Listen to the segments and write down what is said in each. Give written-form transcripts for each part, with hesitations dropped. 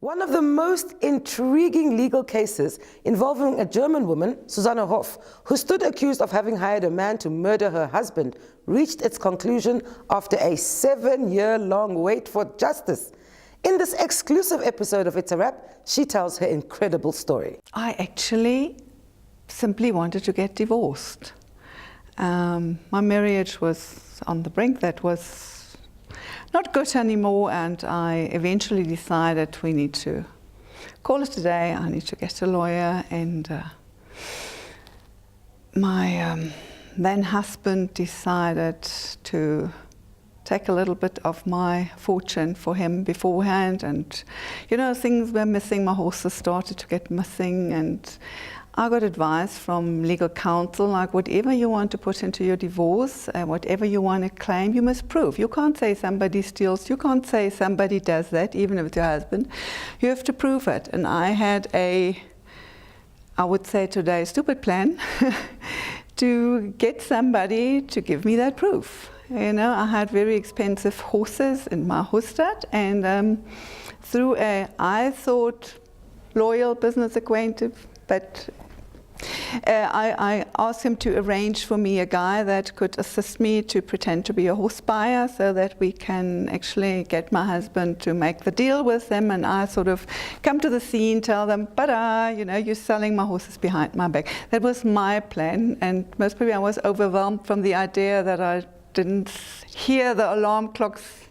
One of the most intriguing legal cases involving a German woman, Susanne Hoff, who stood accused of having hired a man to murder her husband, reached its conclusion after a 7-year-long wait for justice. In this exclusive episode of It's a Wrap, she tells her incredible story. I actually simply wanted to get divorced. My marriage was on the brink. That was not good anymore, and I eventually decided we need to call it a day. I need to get a lawyer, and my then husband decided to take a little bit of my fortune for him beforehand, and you know, things were missing. My horses started to get missing, and I got advice from legal counsel, like whatever you want to put into your divorce, whatever you want to claim, you must prove. You can't say somebody steals, you can't say somebody does that, even if it's your husband. You have to prove it. And I had I would say today, stupid plan to get somebody to give me that proof. You know, I had very expensive horses in my Hustad, and through I thought, loyal business acquaintance, but I asked him to arrange for me a guy that could assist me to pretend to be a horse buyer so that we can actually get my husband to make the deal with them, and I sort of come to the scene, tell them, you know, you're selling my horses behind my back. That was my plan, and most probably I was overwhelmed from the idea that I didn't hear the alarm clocks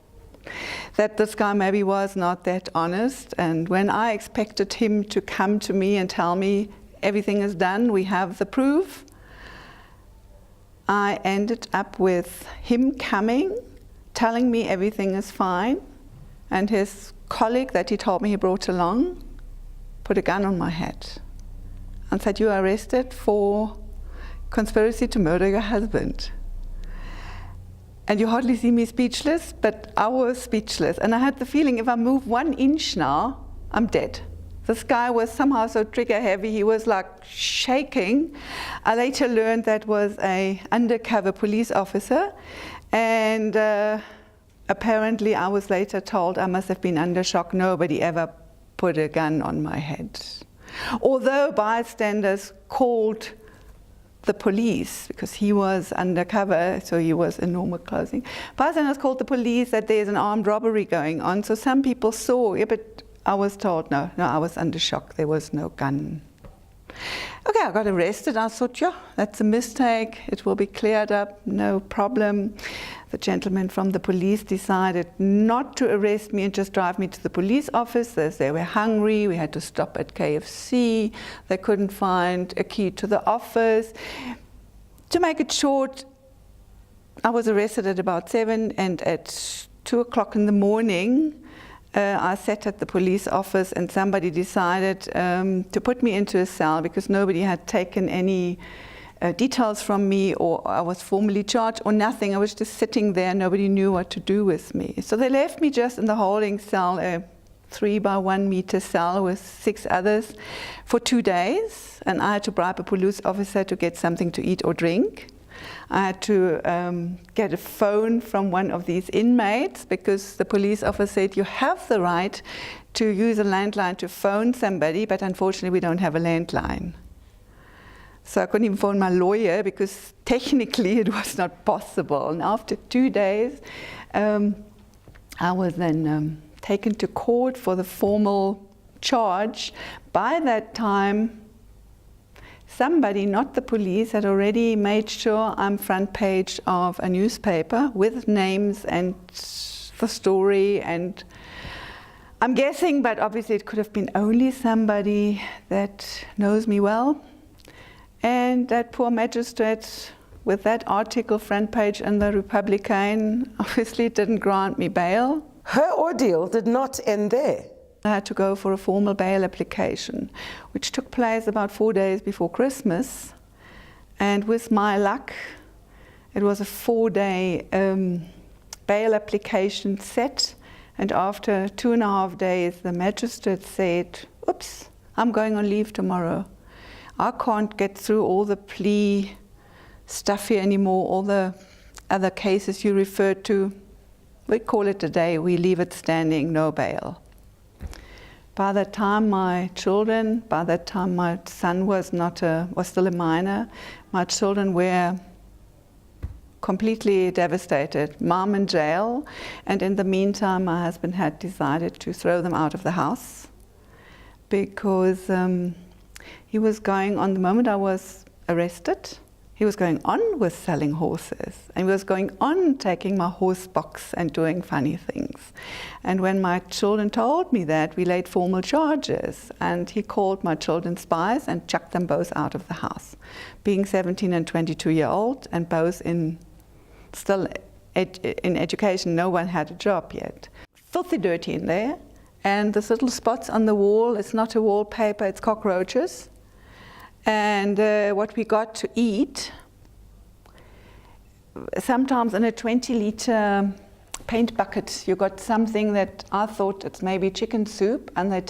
that this guy maybe was not that honest. And when I expected him to come to me and tell me everything is done, we have the proof, I ended up with him coming, telling me everything is fine, and his colleague that he told me he brought along put a gun on my head and said, "You are arrested for conspiracy to murder your husband." And you hardly see me speechless, but I was speechless. And I had the feeling if I move 1 inch now, I'm dead. This guy was somehow so trigger heavy, he was like shaking. I later learned that was an undercover police officer. And apparently I was later told I must have been under shock. Nobody ever put a gun on my head. Although bystanders called the police, because he was undercover, so he was in normal clothing. Bystanders called the police that there's an armed robbery going on, so some people saw, yeah, but I was told, no, I was under shock, there was no gun. Okay, I got arrested. I thought, yeah, that's a mistake, it will be cleared up, no problem. The gentleman from the police decided not to arrest me and just drive me to the police office. They were hungry, we had to stop at KFC, they couldn't find a key to the office. To make it short, I was arrested at about 7, and at 2 o'clock in the morning, I sat at the police office, and somebody decided to put me into a cell because nobody had taken any details from me, or I was formally charged, or nothing. I was just sitting there, nobody knew what to do with me. So they left me just in the holding cell, a 3 by 1 meter cell with 6 others for 2 days, and I had to bribe a police officer to get something to eat or drink. I had to get a phone from one of these inmates, because the police officer said you have the right to use a landline to phone somebody, but unfortunately we don't have a landline. So I couldn't even phone my lawyer because technically it was not possible. And after 2 days, I was then taken to court for the formal charge. By that time, somebody, not the police, had already made sure I'm front page of a newspaper with names and the story, and I'm guessing, but obviously it could have been only somebody that knows me well. And that poor magistrate with that article front page in the Republican obviously didn't grant me bail. Her ordeal did not end there. I had to go for a formal bail application, which took place about 4 days before Christmas. And with my luck, it was a 4-day bail application set. And after 2.5 days, the magistrate said, "Oops, I'm going on leave tomorrow. I can't get through all the plea stuff here anymore, all the other cases you referred to. We call it a day, we leave it standing, no bail." By that time my son was still a minor, my children were completely devastated. Mom in jail, and in the meantime my husband had decided to throw them out of the house because he was going on, the moment I was arrested, he was going on with selling horses, and he was going on taking my horse box and doing funny things. And when my children told me that, we laid formal charges, and he called my children spies and chucked them both out of the house. Being 17 and 22-year-old, and both still in education, no one had a job yet. Filthy dirty in there, and there's little spots on the wall. It's not a wallpaper, it's cockroaches. And what we got to eat, sometimes in a 20-liter paint bucket, you got something that I thought it's maybe chicken soup, and they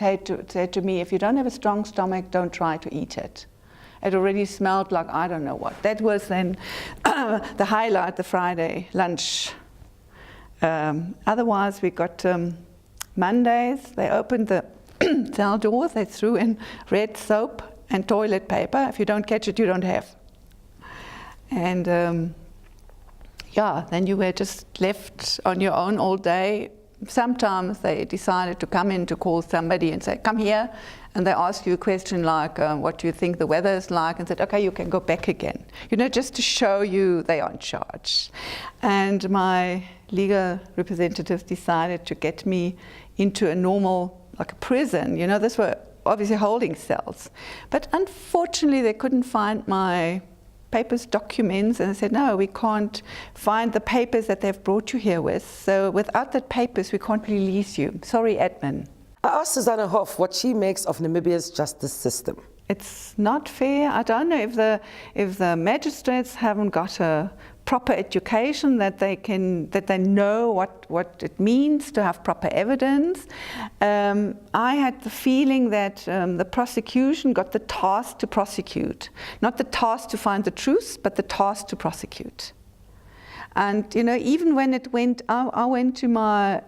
said to me, if you don't have a strong stomach, don't try to eat it. It already smelled like I don't know what. That was then the highlight, the Friday lunch. Otherwise, we got Mondays, they opened the cell doors, they threw in red soap and toilet paper. If you don't catch it, you don't have. And then you were just left on your own all day. Sometimes they decided to come in to call somebody and say, come here, and they ask you a question like, what do you think the weather is like, and said, okay, you can go back again. You know, just to show you they are in charge. And my legal representatives decided to get me into a normal, like a prison. You know, these were obviously holding cells. But unfortunately, they couldn't find my papers, documents, and I said, no, we can't find the papers that they've brought you here with. So without the papers, we can't release you. Sorry, admin. I asked Susanne Hoff what she makes of Namibia's justice system. It's not fair. I don't know if the magistrates haven't got a proper education, that they know what it means to have proper evidence. I had the feeling that the prosecution got the task to prosecute, not the task to find the truth, but the task to prosecute. And you know, even when it went, I went to my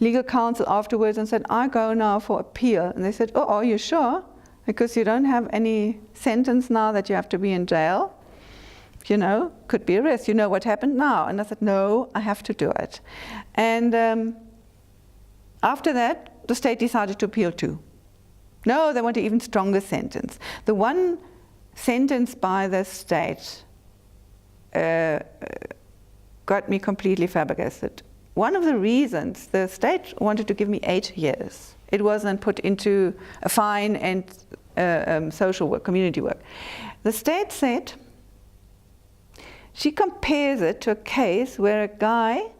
legal counsel afterwards and said, I go now for appeal. And they said, oh, are you sure? Because you don't have any sentence now that you have to be in jail. You know, could be arrest. You know what happened now? And I said, no, I have to do it. And after that, the state decided to appeal too. No, they want an even stronger sentence. The one sentence by the state got me completely flabbergasted. One of the reasons the state wanted to give me 8 years. It wasn't put into a fine and social work, community work. The state said, she compares it to a case where a guy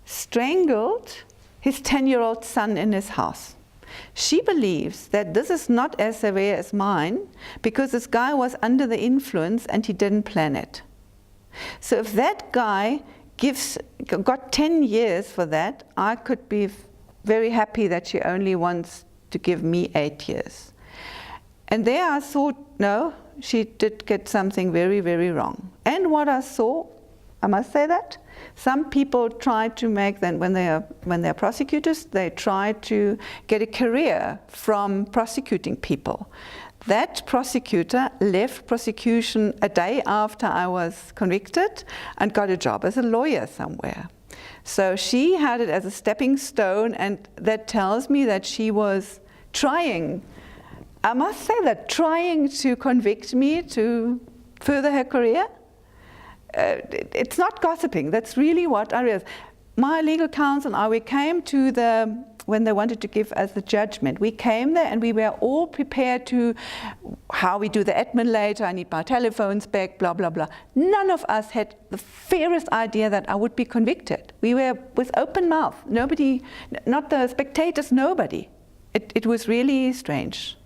strangled his 10-year-old son in his house. She believes that this is not as severe as mine because this guy was under the influence and he didn't plan it. So if that guy got 10 years for that, I could be very happy that she only wants to give me 8 years. And there I thought, no, she did get something very, very wrong. And what I saw, I must say that, some people try to make them, when they are prosecutors, they try to get a career from prosecuting people. That prosecutor left prosecution a day after I was convicted and got a job as a lawyer somewhere. So she had it as a stepping stone, and that tells me that she was trying, I must say that, trying to convict me to further her career. It's not gossiping, that's really what I realized. My legal counsel and I, we came to when they wanted to give us the judgment, we came there and we were all prepared to, how we do the admin later, I need my telephones back, blah, blah, blah. None of us had the fairest idea that I would be convicted. We were with open mouth, nobody, not the spectators, nobody. It was really strange.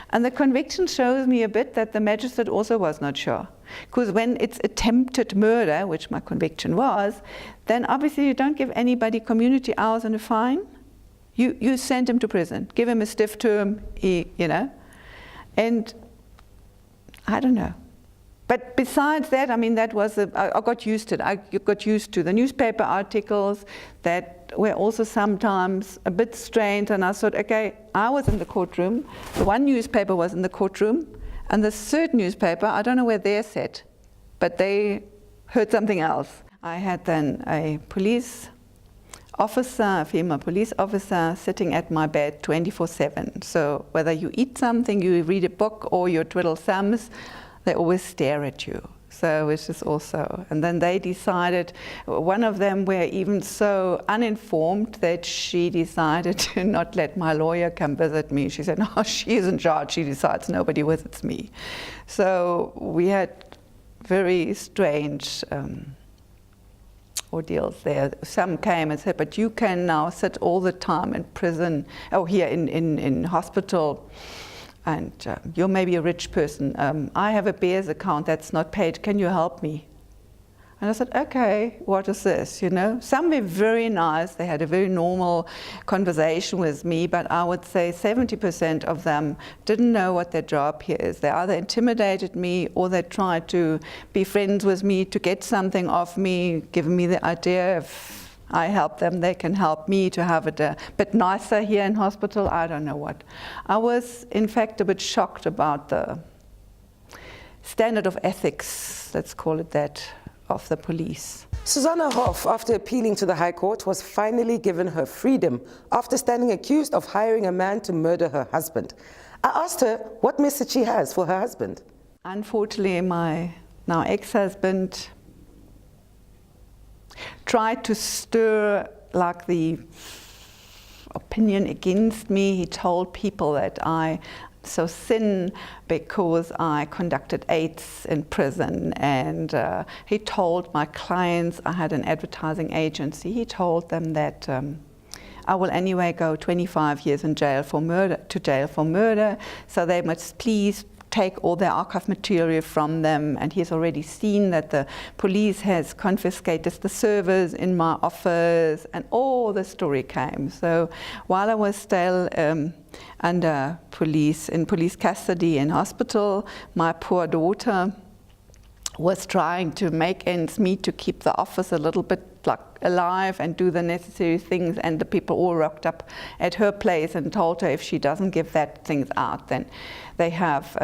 And the conviction shows me a bit that the magistrate also was not sure. Because when it's attempted murder, which my conviction was, then obviously you don't give anybody community hours and a fine. You send him to prison, give him a stiff term, you know. And I don't know. But besides that, I mean, that was I got used to it. I got used to the newspaper articles that were also sometimes a bit strange. And I thought, okay, I was in the courtroom. The one newspaper was in the courtroom, and the third newspaper, I don't know where they're set, but they heard something else. I had then a police officer, a female police officer, sitting at my bed 24/7. So whether you eat something, you read a book, or you twiddle thumbs, they always stare at you. So it's just also, and then they decided, one of them were even so uninformed that she decided to not let my lawyer come visit me. She said, no, she's in charge, she decides, nobody visits me. So we had very strange ordeals there. Some came and said, but you can now sit all the time in prison, here in hospital, and you're maybe a rich person. I have a Bears account that's not paid. Can you help me? And I said, okay, what is this, you know? Some were very nice. They had a very normal conversation with me, but I would say 70% of them didn't know what their job here is. They either intimidated me, or they tried to be friends with me to get something off me, giving me the idea if I help them, they can help me to have it a bit nicer here in hospital. I don't know what. I was, in fact, a bit shocked about the standard of ethics, let's call it that, of the police. Susanne Hoff, after appealing to the High Court, was finally given her freedom after standing accused of hiring a man to murder her husband. I asked her what message she has for her husband. Unfortunately, my now ex-husband tried to stir like the opinion against me. He told people that I so thin because I conducted AIDS in prison, and he told my clients, I had an advertising agency, he told them that I will anyway go 25 years in jail for murder, so they must please take all their archive material from them, and he's already seen that the police has confiscated the servers in my office, and all the story came. So while I was still under in police custody in hospital, my poor daughter was trying to make ends meet to keep the office a little bit like alive and do the necessary things, and the people all rocked up at her place and told her if she doesn't give that things out, then they have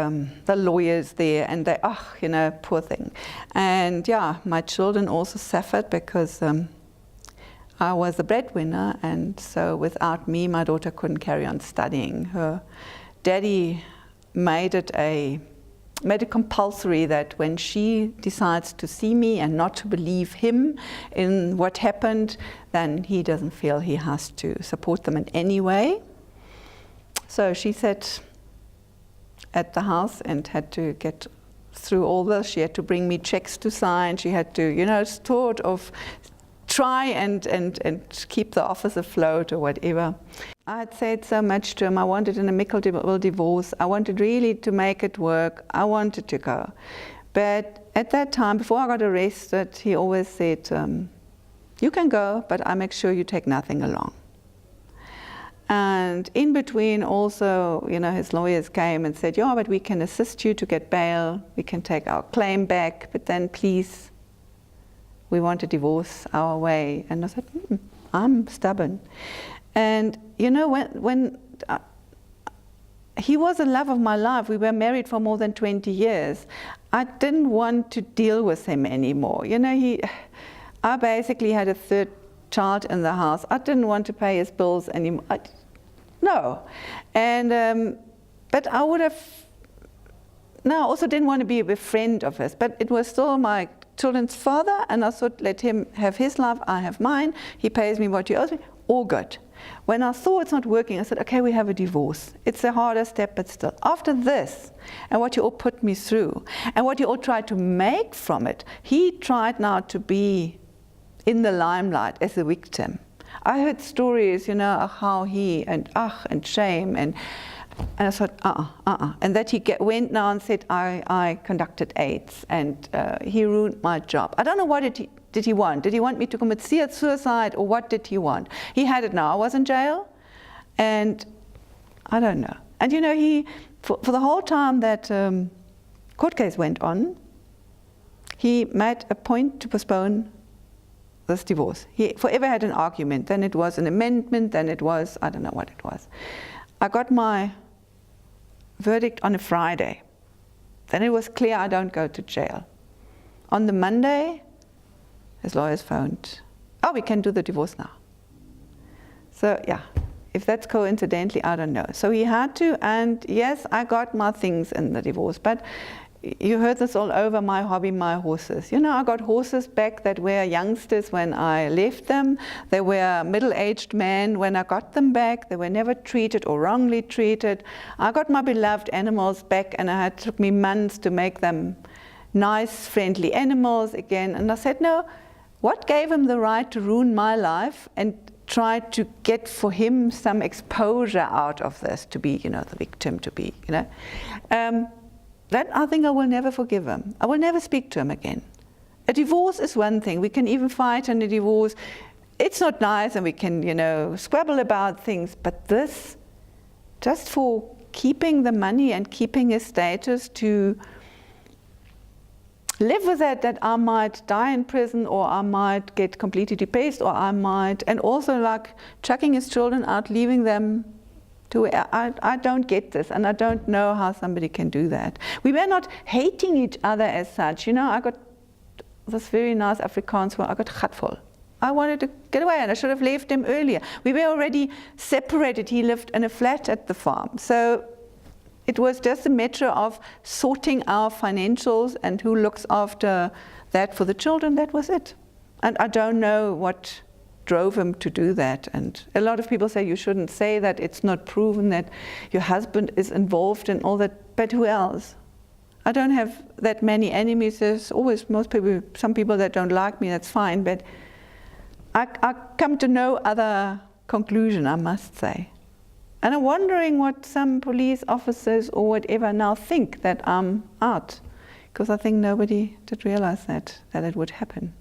the lawyers there, and they, you know, poor thing. And yeah, my children also suffered because I was the breadwinner, and so without me, my daughter couldn't carry on studying. Her daddy made it compulsory that when she decides to see me and not to believe him in what happened, then he doesn't feel he has to support them in any way. So she sat at the house and had to get through all this. She had to bring me checks to sign. She had to, you know, sort of try and keep the office afloat or whatever. I had said so much to him. I wanted an amicable divorce. I wanted really to make it work. I wanted to go. But at that time, before I got arrested, he always said, you can go, but I make sure you take nothing along. And in between also, you know, his lawyers came and said, yeah, but we can assist you to get bail. We can take our claim back, but then please, we want a divorce our way. And I said, I'm stubborn. And you know, when he was the love of my life, we were married for more than 20 years, I didn't want to deal with him anymore. You know, I basically had a third child in the house. I didn't want to pay his bills anymore. No. And, but I would have, no, I also didn't want to be a friend of his, but it was still my children's father, and I thought, let him have his life, I have mine. He pays me what he owes me, all good. When I saw it's not working, I said, okay, we have a divorce. It's a harder step, but still. After this, and what you all put me through, and what you all tried to make from it, he tried now to be in the limelight as a victim. I heard stories, you know, how he, and shame, and I thought, and that he went now and said, I conducted AIDS, and he ruined my job. I don't know what did he want? Did he want me to commit suicide, or what did he want? He had it now. I was in jail, and I don't know. And you know, for the whole time that court case went on, he made a point to postpone this divorce. He forever had an argument. Then it was an amendment, then it was, I don't know what it was. I got my verdict on a Friday. Then it was clear I don't go to jail. On the Monday, his lawyers phoned, oh, we can do the divorce now. So yeah, if that's coincidentally, I don't know. So he had to, and yes, I got my things in the divorce, but you heard this all over, my hobby, my horses. You know, I got horses back that were youngsters when I left them. They were middle-aged men when I got them back. They were never treated or wrongly treated. I got my beloved animals back, and it took me months to make them nice, friendly animals again. And I said, no, what gave him the right to ruin my life and try to get for him some exposure out of this, to be, you know, the victim, to be, you know. That I think I will never forgive him. I will never speak to him again. A divorce is one thing. We can even fight on a divorce. It's not nice, and we can, you know, squabble about things. But this, just for keeping the money and keeping his status, to live with that I might die in prison, or I might get completely debased, or I might, and also like chucking his children out, leaving them. I don't get this, and I don't know how somebody can do that. We were not hating each other as such. You know, I got this very nice Afrikaans word, I got gatvol. I wanted to get away, and I should have left him earlier. We were already separated. He lived in a flat at the farm. So it was just a matter of sorting our financials and who looks after that for the children. That was it. And I don't know what drove him to do that. And a lot of people say you shouldn't say that, it's not proven that your husband is involved in all that, but who else? I don't have that many enemies. There's always some people that don't like me, that's fine, but I come to no other conclusion, I must say. And I'm wondering what some police officers or whatever now think, that I'm out, because I think nobody did realize that it would happen.